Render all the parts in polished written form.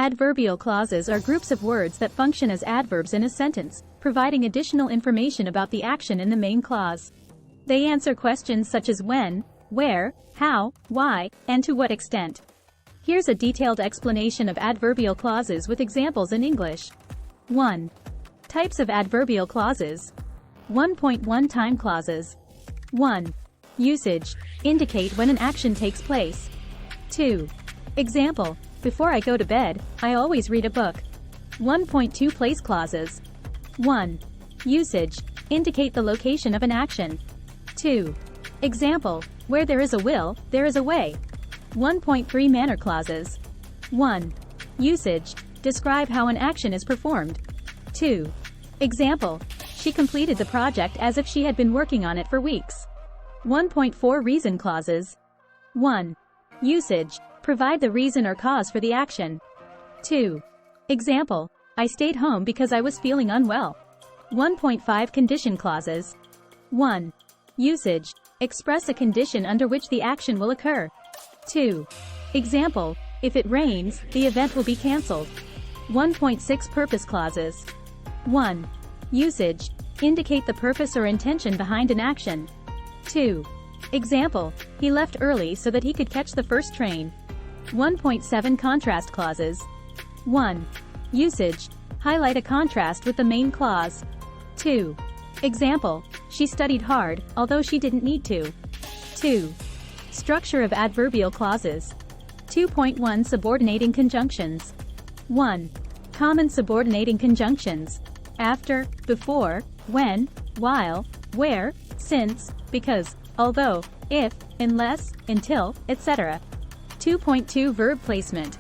Adverbial clauses are groups of words that function as adverbs in a sentence, providing additional information about the action in the main clause. They answer questions such as when, where, how, why, and to what extent. Here's a detailed explanation of adverbial clauses with examples in English. 1. Types of adverbial clauses. 1.1 Time clauses. 1. Usage. Indicate when an action takes place. 2. Example. Before I go to bed, I always read a book. 1.2 Place clauses. 1. Usage. Indicate the location of an action. 2. Example. Where there is a will, there is a way. 1.3 Manner clauses. 1. Usage. Describe how an action is performed. 2. Example. She completed the project as if she had been working on it for weeks. 1.4 Reason clauses. 1. Usage. Provide the reason or cause for the action. 2. Example. I stayed home because I was feeling unwell. 1.5 Condition clauses. 1. Usage. Express a condition under which the action will occur. 2. Example. If it rains, the event will be cancelled. 1.6 Purpose clauses. 1. Usage. Indicate the purpose or intention behind an action. 2. Example. He left early so that he could catch the first train. 1.7 Contrast clauses. 1. Usage. Highlight a contrast with the main clause. 2. Example. She studied hard, although she didn't need to. 2. Structure of adverbial clauses. 2.1 Subordinating conjunctions. 1. Common subordinating conjunctions. After, before, when, while, where, since, because, although, if, unless, until, etc. 2.2 Verb placement.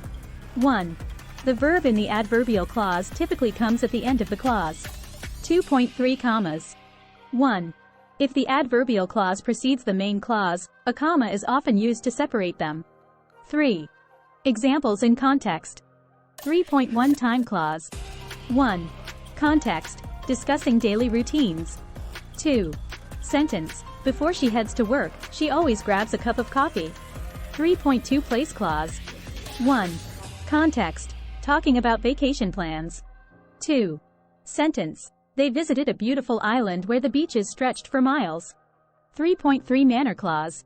1. The verb in the adverbial clause typically comes at the end of the clause. 2.3 Commas. 1. If the adverbial clause precedes the main clause, a comma is often used to separate them. 3. Examples in context. 3.1 Time clause. 1. Context. Discussing daily routines. 2. Sentence. Before she heads to work, she always grabs a cup of coffee. 3.2 Place clause. 1. Context. Talking about vacation plans. 2. Sentence. They visited a beautiful island where the beaches stretched for miles. 3.3 Manner clause.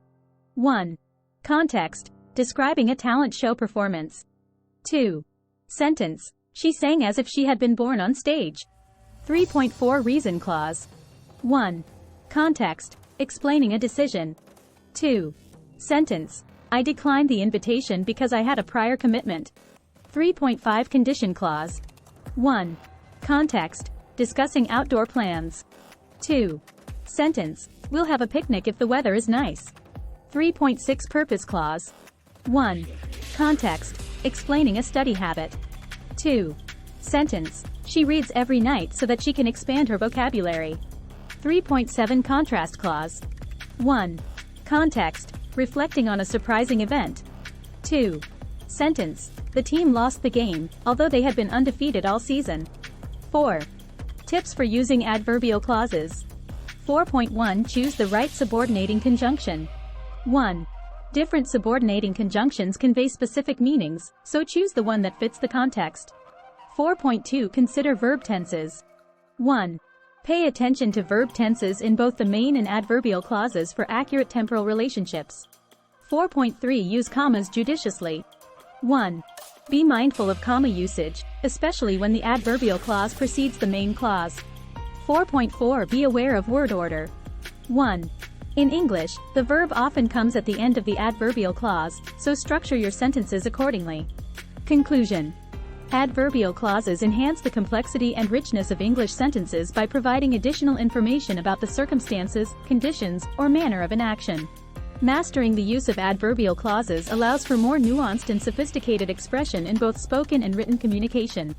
1. Context. Describing a talent show performance. 2. Sentence. She sang as if she had been born on stage. 3.4 Reason clause. 1. Context. Explaining a decision. 2. Sentence. I declined the invitation because I had a prior commitment. 3.5 Condition clause. 1. Context. Discussing outdoor plans. 2. Sentence. We'll have a picnic if the weather is nice. 3.6 Purpose clause. 1. Context. Explaining a study habit. 2. Sentence. She reads every night so that she can expand her vocabulary. 3.7 Contrast clause. 1. Context. Reflecting on a surprising event. 2. Sentence. The team lost the game, although they had been undefeated all season. 4. Tips for using adverbial clauses. 4.1 Choose the right subordinating conjunction. 1. Different subordinating conjunctions convey specific meanings, so choose the one that fits the context. 4.2 Consider verb tenses. 1. Pay attention to verb tenses in both the main and adverbial clauses for accurate temporal relationships. 4.3 Use commas judiciously. 1. Be mindful of comma usage, especially when the adverbial clause precedes the main clause. 4.4 Be aware of word order. 1. In English, the verb often comes at the end of the adverbial clause, so structure your sentences accordingly. Conclusion. Adverbial clauses enhance the complexity and richness of English sentences by providing additional information about the circumstances, conditions, or manner of an action. Mastering the use of adverbial clauses allows for more nuanced and sophisticated expression in both spoken and written communication.